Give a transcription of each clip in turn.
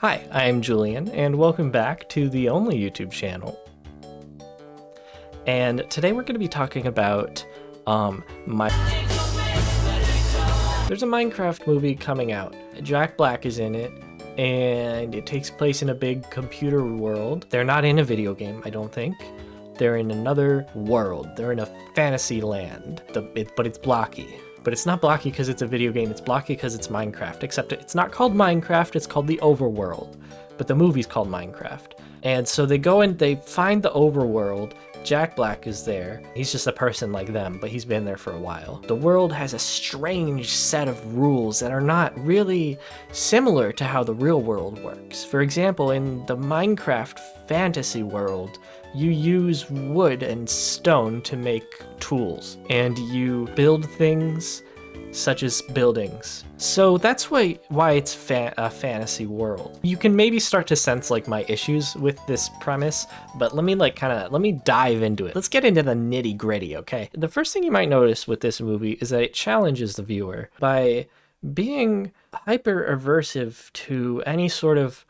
Hi, I'm Julian, and welcome back to the only YouTube channel. And today we're going to be talking about There's a Minecraft movie coming out. Jack Black is in it, and it takes place in a big computer world. They're not in a video game, I don't think. They're in another world. They're in a fantasy land, but it's blocky. But it's not blocky because it's a video game, it's blocky because it's Minecraft, except it's not called Minecraft, it's called the Overworld. But the movie's called Minecraft. And so they go and they find the Overworld. Jack Black is there. He's just a person like them, but he's been there for a while. The world has a strange set of rules that are not really similar to how the real world works. For example, in the Minecraft fantasy world, you use wood and stone to make tools, and you build things such as buildings. So that's why it's a fantasy world. You can maybe start to sense like my issues with this premise, but let me dive into it. Let's get into the nitty gritty, okay? The first thing you might notice with this movie is that it challenges the viewer by being hyper aversive to any sort of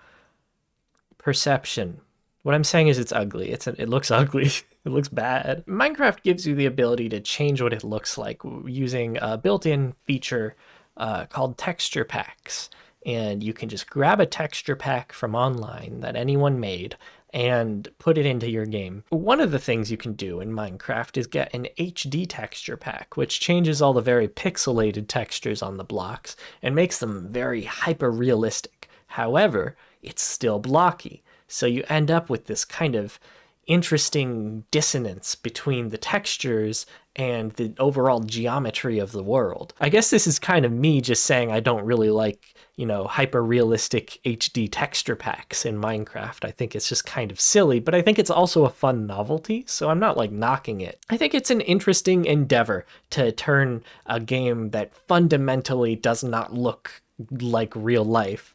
perception. What I'm saying is it's ugly. It looks ugly. It looks bad. Minecraft gives you the ability to change what it looks like using a built-in feature called texture packs. And you can just grab a texture pack from online that anyone made and put it into your game. One of the things you can do in Minecraft is get an HD texture pack, which changes all the very pixelated textures on the blocks and makes them very hyper-realistic. However, it's still blocky. So you end up with this kind of interesting dissonance between the textures and the overall geometry of the world. I guess this is kind of me just saying I don't really like, hyper-realistic HD texture packs in Minecraft. I think it's just kind of silly, but I think it's also a fun novelty, so I'm not like knocking it. I think it's an interesting endeavor to turn a game that fundamentally does not look like real life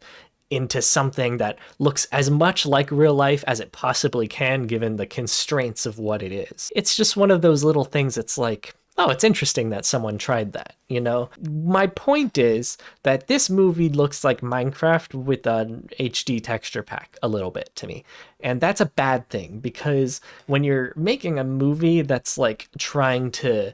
into something that looks as much like real life as it possibly can given the constraints of what it is. It's just one of those little things that's like, oh, it's interesting that someone tried that, My point is that this movie looks like Minecraft with an HD texture pack a little bit to me. And that's a bad thing because when you're making a movie that's like trying to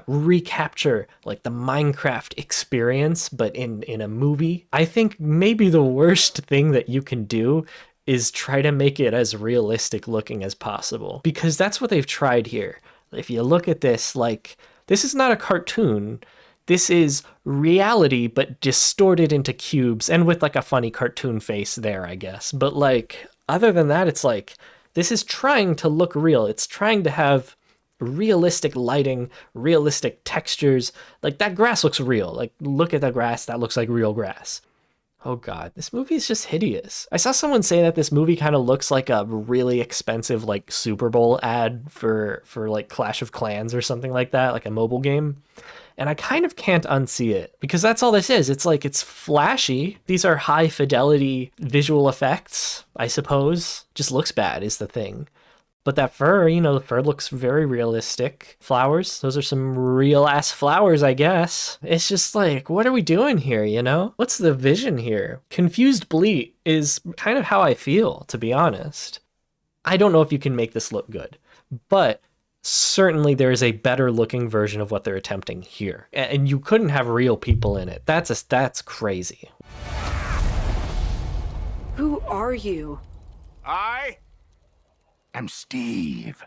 recapture like the Minecraft experience, but in a movie, I think maybe the worst thing that you can do is try to make it as realistic looking as possible, because that's what they've tried here. If you look at this, like, this is not a cartoon. This is reality, but distorted into cubes and with like a funny cartoon face there, I guess. But like, other than that, it's like, this is trying to look real. It's trying to have realistic lighting, realistic textures. Like, that grass looks real. Like, look at the grass, that looks like real grass. Oh god, this movie is just hideous. I saw someone say that this movie kind of looks like a really expensive like Super Bowl ad for like Clash of Clans or something like that, like a mobile game. And I kind of can't unsee it, because that's all this is. It's like, it's flashy. These are high fidelity visual effects, I suppose. Just looks bad is the thing. But that fur, the fur looks very realistic. Flowers, those are some real ass flowers, I guess. It's just like, what are we doing here, What's the vision here? Confused Bleat is kind of how I feel, to be honest. I don't know if you can make this look good, but certainly there is a better looking version of what they're attempting here. And you couldn't have real people in it. That's crazy. Who are you? I'm Steve.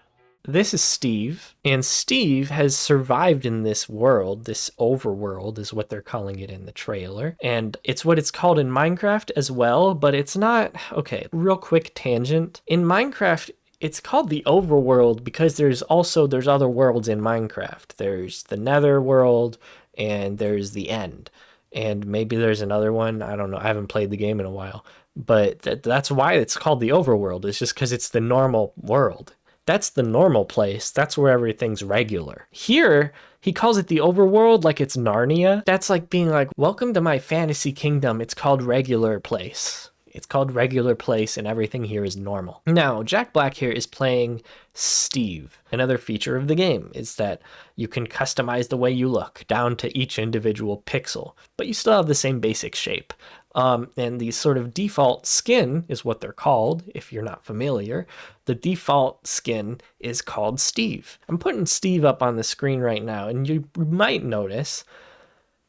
This is Steve, and Steve has survived in this world. This overworld is what they're calling it in the trailer, and it's what it's called in Minecraft as well, but it's not. Okay, real quick tangent. In Minecraft, it's called the overworld because there's other worlds in Minecraft. There's the nether world, and there's the end. And maybe there's another one. I don't know. I haven't played the game in a while. But that's why it's called the overworld. It's just because it's the normal world. That's the normal place. That's where everything's regular. Here, he calls it the overworld like it's Narnia. That's like being like, welcome to my fantasy kingdom. It's called regular place. It's called regular place, and everything here is normal. Now, Jack Black here is playing Steve. Another feature of the game is that you can customize the way you look down to each individual pixel, but you still have the same basic shape. And the sort of default skin is what they're called, if you're not familiar. The default skin is called Steve. I'm putting Steve up on the screen right now, and you might notice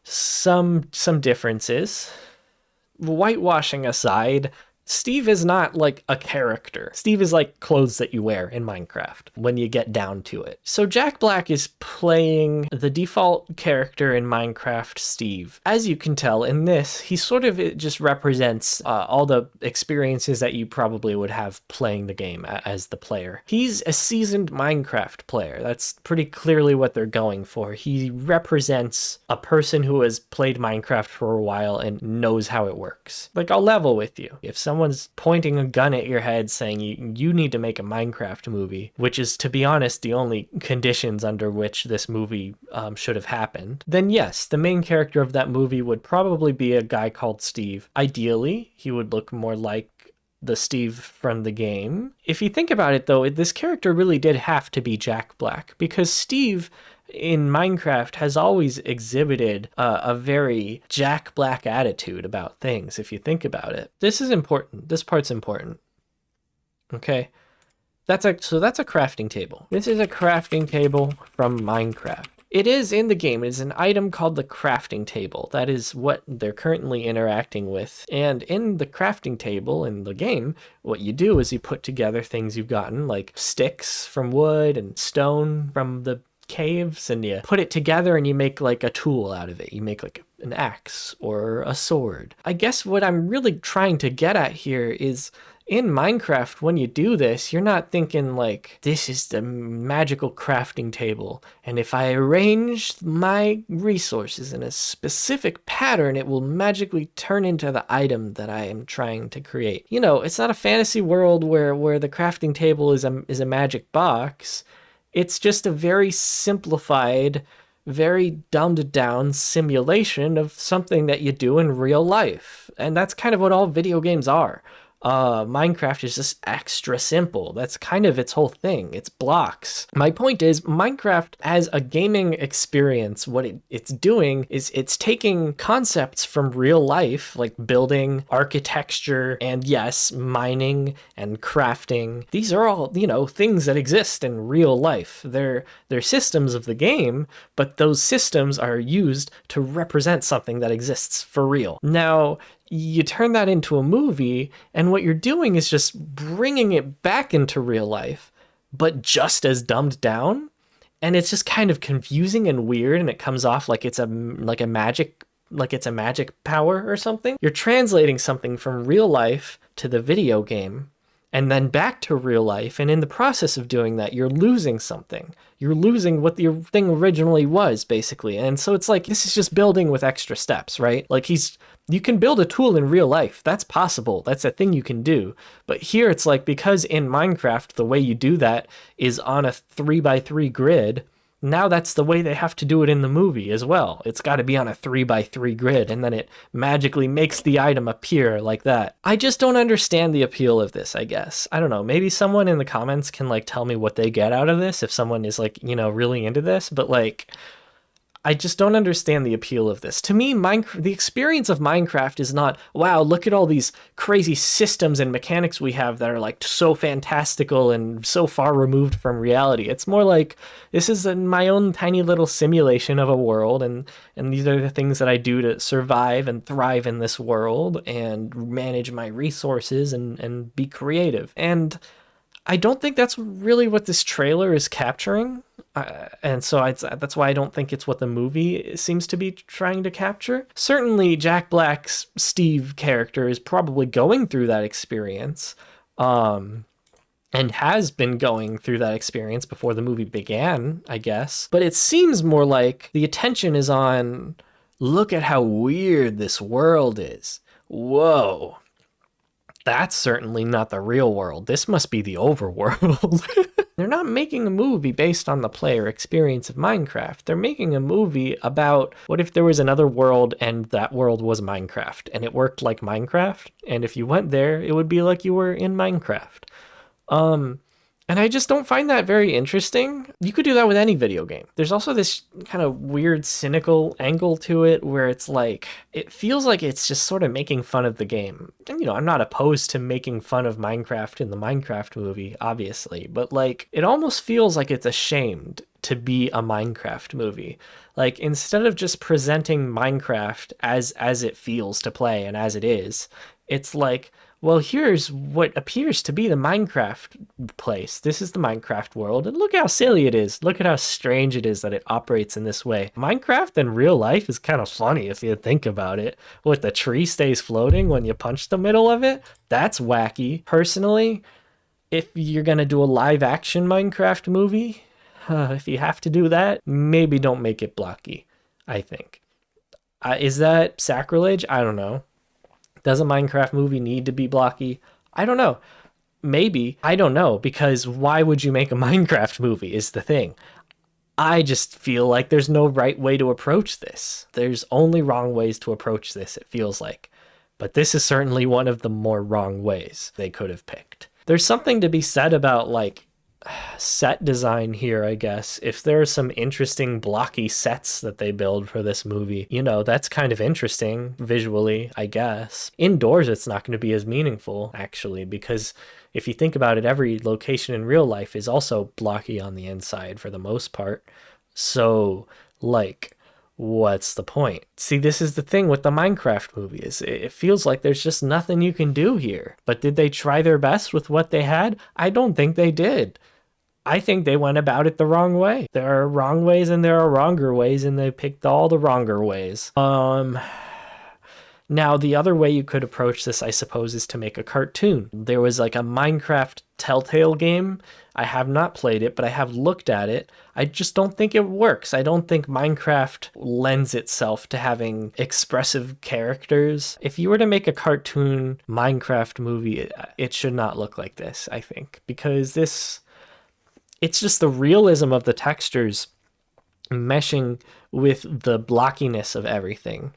some differences. Whitewashing aside, Steve is not like a character. Steve is like clothes that you wear in Minecraft when you get down to it. So Jack Black is playing the default character in Minecraft, Steve. As you can tell in this, he sort of it just represents all the experiences that you probably would have playing the game as the player. He's a seasoned Minecraft player. That's pretty clearly what they're going for. He represents a person who has played Minecraft for a while and knows how it works. Like, I'll level with you. If someone's pointing a gun at your head saying you need to make a Minecraft movie, which is, to be honest, the only conditions under which this movie should have happened, then yes, the main character of that movie would probably be a guy called Steve. Ideally, he would look more like the Steve from the game. If you think about it, though, this character really did have to be Jack Black, because Steve in Minecraft has always exhibited a very Jack Black attitude about things, if you think about it. This is important. This part's important. Okay? So that's a crafting table. This is a crafting table from Minecraft. It is in the game. It is an item called the crafting table. That is what they're currently interacting with. And in the crafting table in the game, what you do is you put together things you've gotten, like sticks from wood and stone from the caves, and you put it together and you make like a tool out of it. You make like an axe or a sword. I guess what I'm really trying to get at here is in Minecraft, when you do this, you're not thinking like, this is the magical crafting table, and if I arrange my resources in a specific pattern, it will magically turn into the item that I am trying to create. You know, it's not a fantasy world where the crafting table is a magic box. It's just a very simplified, very dumbed down simulation of something that you do in real life. And that's kind of what all video games are. Minecraft is just extra simple. That's kind of its whole thing. It's blocks. My point is, Minecraft as a gaming experience, what it's doing is it's taking concepts from real life, like building, architecture, and yes, mining and crafting. These are all, things that exist in real life. They're systems of the game, but those systems are used to represent something that exists for real. Now, you turn that into a movie, and what you're doing is just bringing it back into real life, but just as dumbed down. And it's just kind of confusing and weird, and it comes off like it's a magic power or something. You're translating something from real life to the video game, and then back to real life, and in the process of doing that, you're losing something. You're losing what the thing originally was, basically. And so it's like, this is just building with extra steps, right? Like, you can build a tool in real life. That's possible. That's a thing you can do. But here it's like, because in Minecraft, the way you do that is on a 3x3 grid, now that's the way they have to do it in the movie as well. It's got to be on a 3x3 grid, and then it magically makes the item appear like that. I just don't understand the appeal of this, I guess. I don't know. Maybe someone in the comments can tell me what they get out of this if someone is really into this, but I just don't understand the appeal of this. To me, the experience of Minecraft is not, wow, look at all these crazy systems and mechanics we have that are so fantastical and so far removed from reality. It's more like, this is my own tiny little simulation of a world, and these are the things that I do to survive and thrive in this world and manage my resources and be creative. And I don't think that's really what this trailer is capturing. And so that's why I don't think it's what the movie seems to be trying to capture. Certainly, Jack Black's Steve character is probably going through that experience, and has been going through that experience before the movie began, I guess. But it seems more like the attention is on, look at how weird this world is. Whoa. That's certainly not the real world. This must be the overworld. They're not making a movie based on the player experience of Minecraft. They're making a movie about, what if there was another world and that world was Minecraft and it worked like Minecraft? And if you went there, it would be like you were in Minecraft. And I just don't find that very interesting. You could do that with any video game. There's also this kind of weird, cynical angle to it where it's like, it feels like it's just sort of making fun of the game. And, I'm not opposed to making fun of Minecraft in the Minecraft movie, obviously, but like, it almost feels like it's ashamed to be a Minecraft movie. Like, instead of just presenting Minecraft as it feels to play and as it is, it's like, well, here's what appears to be the Minecraft place. This is the Minecraft world, and look how silly it is. Look at how strange it is that it operates in this way. Minecraft in real life is kind of funny if you think about it. What, the tree stays floating when you punch the middle of it? That's wacky. Personally, if you're gonna do a live action Minecraft movie, if you have to do that, maybe don't make it blocky, I think. Is that sacrilege? I don't know. Does a Minecraft movie need to be blocky? I don't know. Maybe. I don't know, because why would you make a Minecraft movie is the thing. I just feel like there's no right way to approach this. There's only wrong ways to approach this, it feels like. But this is certainly one of the more wrong ways they could have picked. There's something to be said about, like, set design here, I guess. If there are some interesting blocky sets that they build for this movie, that's kind of interesting visually, I guess. Indoors, it's not going to be as meaningful, actually, because if you think about it, every location in real life is also blocky on the inside for the most part. So, like, what's the point? See, this is the thing with the Minecraft movie, is it feels like there's just nothing you can do here. But did they try their best with what they had? I don't think they did. I think they went about it the wrong way. There are wrong ways and there are wronger ways, and they picked all the wronger ways. Now, the other way you could approach this, I suppose, is to make a cartoon. There was like a Minecraft Telltale game. I have not played it, but I have looked at it. I just don't think it works. I don't think Minecraft lends itself to having expressive characters. If you were to make a cartoon Minecraft movie, it should not look like this, I think, because it's just the realism of the textures meshing with the blockiness of everything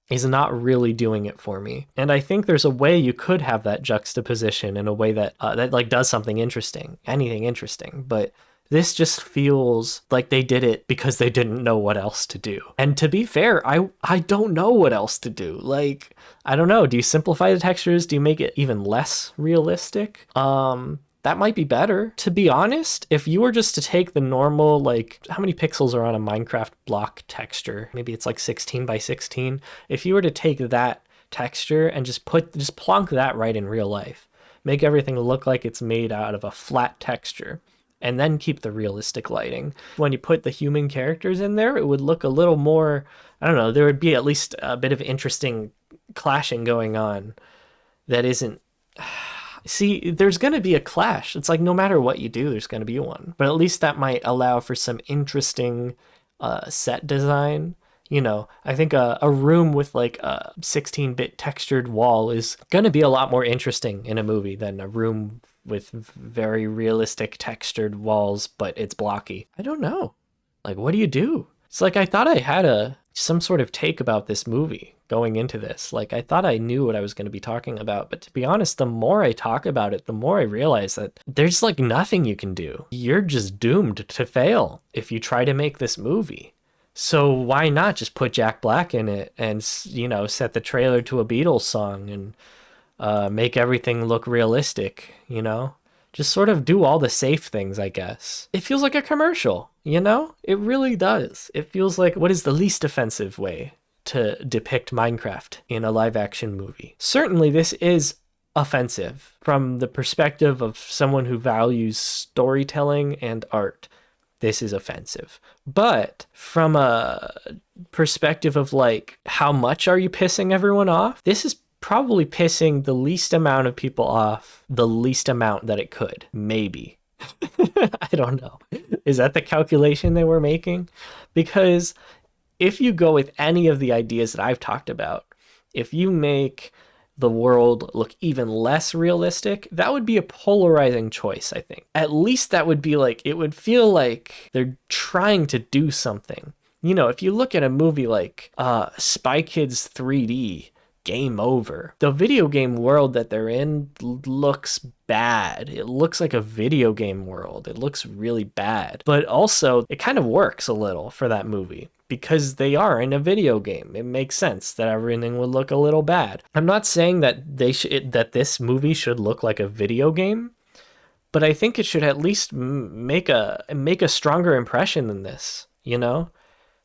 is not really doing it for me. And I think there's a way you could have that juxtaposition in a way that that does something interesting, anything interesting. But this just feels like they did it because they didn't know what else to do. And to be fair, I don't know what else to do. Like, I don't know. Do you simplify the textures? Do you make it even less realistic? That might be better. To be honest, if you were just to take the normal, like, how many pixels are on a Minecraft block texture? Maybe it's like 16 by 16. If you were to take that texture and just plonk that right in real life, make everything look like it's made out of a flat texture, and then keep the realistic lighting. When you put the human characters in there, it would look a little more, I don't know, there would be at least a bit of interesting clashing going on that isn't... See, there's going to be a clash. It's like no matter what you do, there's going to be one. But at least that might allow for some interesting set design. I think a room with like a 16-bit textured wall is going to be a lot more interesting in a movie than a room with very realistic textured walls, but it's blocky. I don't know. Like, what do you do? It's like I thought I had some sort of take about this movie going into this. Like, I thought I knew what I was going to be talking about, but to be honest, the more I talk about it, the more I realize that there's like nothing you can do. You're just doomed to fail if you try to make this movie. So why not just put Jack Black in it and, set the trailer to a Beatles song and make everything look realistic, Just sort of do all the safe things, I guess. It feels like a commercial, It really does. It feels like, what is the least offensive way to depict Minecraft in a live-action movie? Certainly, this is offensive from the perspective of someone who values storytelling and art. This is offensive. But from a perspective of, like, how much are you pissing everyone off? This is probably pissing the least amount of people off, the least amount that it could. Maybe. I don't know. Is that the calculation they were making? Because if you go with any of the ideas that I've talked about, if you make the world look even less realistic, that would be a polarizing choice, I think. At least that would be like, it would feel like they're trying to do something. If you look at a movie like Spy Kids 3D, game over. The video game world that they're in looks bad. It looks like a video game world. It looks really bad. But also, it kind of works a little for that movie because they are in a video game. It makes sense that everything would look a little bad. I'm not saying that that this movie should look like a video game, but I think it should at least make a stronger impression than this, you know?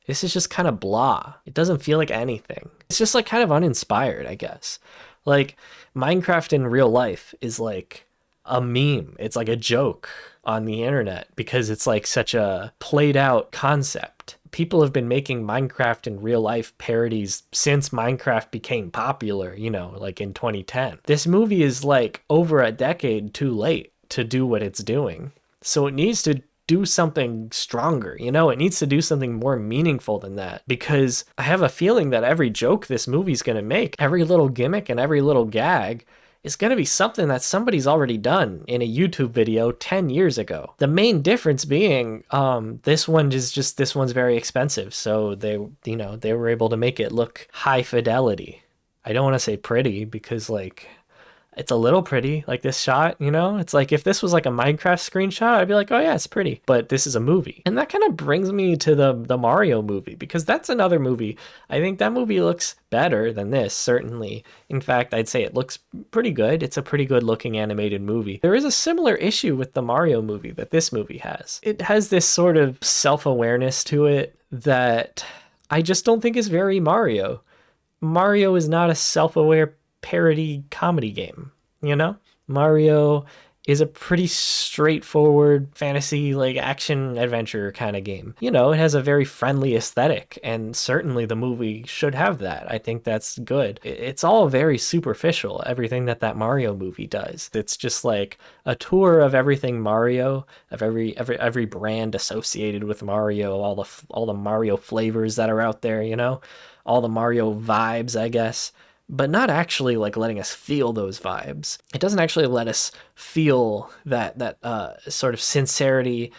This is just kind of blah. It doesn't feel like anything. It's just like kind of uninspired, I guess. Like Minecraft in real life is like a meme. It's like a joke on the internet because it's like such a played out concept. People have been making Minecraft in real life parodies since Minecraft became popular, you know, like in 2010. This movie is like over a decade too late to do what it's doing. So it needs to do something stronger, you know? It needs to do something more meaningful than that, because I have a feeling that every joke this movie's gonna make, every little gimmick and every little gag is gonna be something that somebody's already done in a YouTube video 10 years ago. The main difference being, this one's very expensive, so they were able to make it look high fidelity. I don't want to say pretty because like it's a little pretty, like this shot, you know? It's like if this was like a Minecraft screenshot, I'd be like, oh yeah, it's pretty. But this is a movie. And that kind of brings me to the Mario movie, because that's another movie. I think that movie looks better than this, certainly. In fact, I'd say it looks pretty good. It's a pretty good looking animated movie. There is a similar issue with the Mario movie that this movie has. It has this sort of self-awareness to it that I just don't think is very Mario. Mario is not a self-aware parody comedy game, you know? Mario is a pretty straightforward fantasy, like action adventure kind of game. You know, it has a very friendly aesthetic, and certainly the movie should have that. I think that's good. It's all very superficial, everything that Mario movie does. It's just like a tour of everything Mario, of every brand associated with Mario, all the Mario flavors that are out there, you know? All the Mario vibes, I guess. But not actually like letting us feel those vibes. It doesn't actually let us feel that sort of sincerity,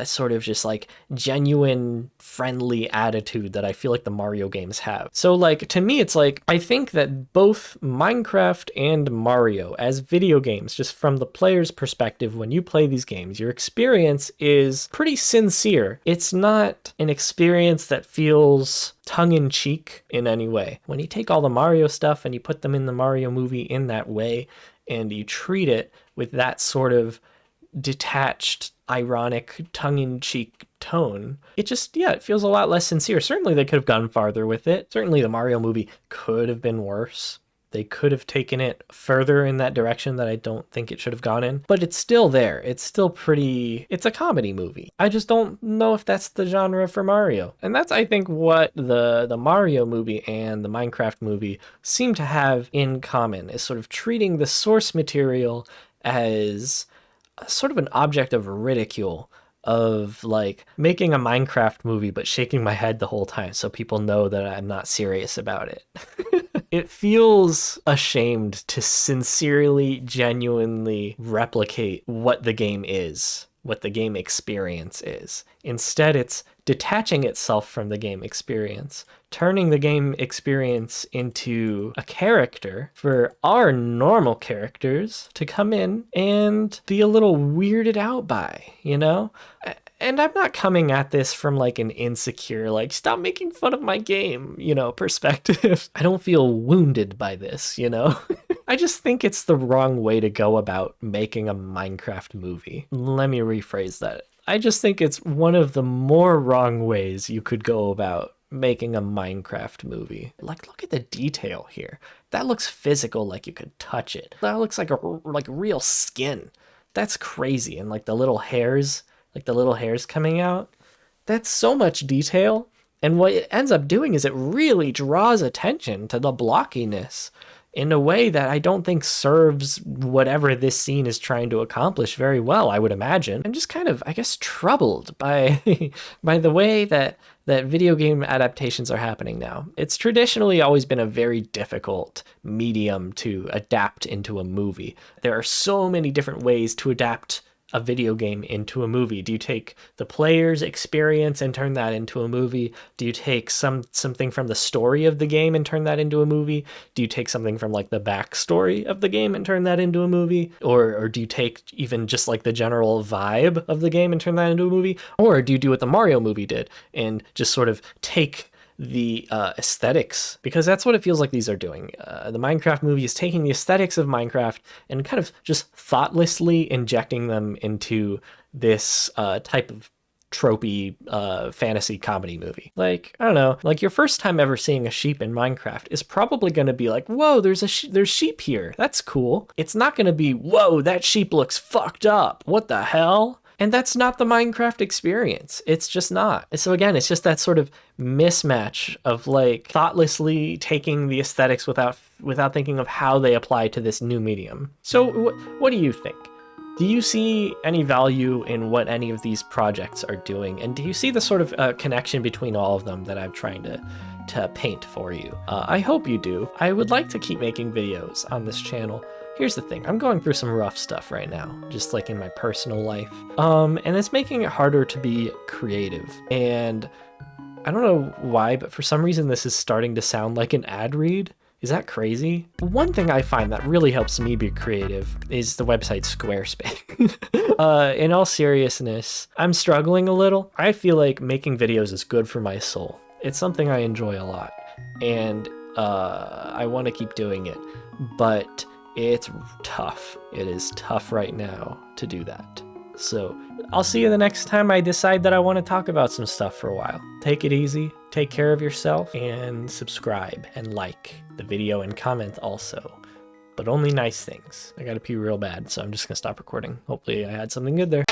sort of just like genuine friendly attitude that I feel like the Mario games have. So like to me, it's like I think that both Minecraft and Mario as video games, just from the player's perspective, when you play these games, your experience is pretty sincere. It's not an experience that feels tongue-in-cheek in any way. When you take all the Mario stuff and you put them in the Mario movie in that way, and you treat it with that sort of detached, ironic, tongue-in-cheek tone, it just, yeah, it feels a lot less sincere. Certainly they could have gone farther with it. Certainly the Mario movie could have been worse. They could have taken it further in that direction that I don't think it should have gone in. But it's still there. It's still pretty... It's a comedy movie. I just don't know if that's the genre for Mario. And that's, I think, what the Mario movie and the Minecraft movie seem to have in common, is sort of treating the source material as sort of an object of ridicule, of like making a Minecraft movie but shaking my head the whole time so people know that I'm not serious about it. It feels ashamed to sincerely, genuinely replicate what the game is, what the game experience is. Instead, it's detaching itself from the game experience, turning the game experience into a character for our normal characters to come in and be a little weirded out by, you know? And I'm not coming at this from like an insecure, like, stop making fun of my game, you know, perspective. I don't feel wounded by this, you know? I just think it's the wrong way to go about making a Minecraft movie. Let me rephrase that. I just think it's one of the more wrong ways you could go about making a Minecraft movie. Like, look at the detail here. That looks physical, like you could touch it. That looks like real skin. That's crazy. And like the little hairs coming out. That's so much detail. And what it ends up doing is it really draws attention to the blockiness in a way that I don't think serves whatever this scene is trying to accomplish very well, I would imagine. I'm just kind of, I guess, troubled by by the way that video game adaptations are happening now. It's traditionally always been a very difficult medium to adapt into a movie. There are so many different ways to adapt a video game into a movie? Do you take the player's experience and turn that into a movie? Do you take something from the story of the game and turn that into a movie? Do you take something from like the backstory of the game and turn that into a movie? Or do you take even just like the general vibe of the game and turn that into a movie? Or do you do what the Mario movie did and just sort of take the aesthetics, because that's what it feels like these are doing. The Minecraft movie is taking the aesthetics of Minecraft and kind of just thoughtlessly injecting them into this type of tropey fantasy comedy movie. Like, I don't know, like your first time ever seeing a sheep in Minecraft is probably going to be like, whoa, there's sheep here. That's cool. It's not going to be, whoa, that sheep looks fucked up. What the hell? And that's not the Minecraft experience. It's just not. So again, it's just that sort of mismatch of like thoughtlessly taking the aesthetics without thinking of how they apply to this new medium. So what do you think? Do you see any value in what any of these projects are doing? And do you see the sort of connection between all of them that I'm trying to paint for you? I hope you do. I would like to keep making videos on this channel. Here's the thing, I'm going through some rough stuff right now, just like in my personal life. And it's making it harder to be creative. And I don't know why, but for some reason this is starting to sound like an ad read. Is that crazy? One thing I find that really helps me be creative is the website Squarespace. In all seriousness, I'm struggling a little. I feel like making videos is good for my soul. It's something I enjoy a lot, and I want to keep doing it, but it's tough. It is tough right now to do that. So I'll see you the next time I decide that I want to talk about some stuff for a while. Take it easy, take care of yourself, and subscribe and like the video and comment also. But only nice things. I gotta pee real bad, so I'm just gonna stop recording. Hopefully I had something good there.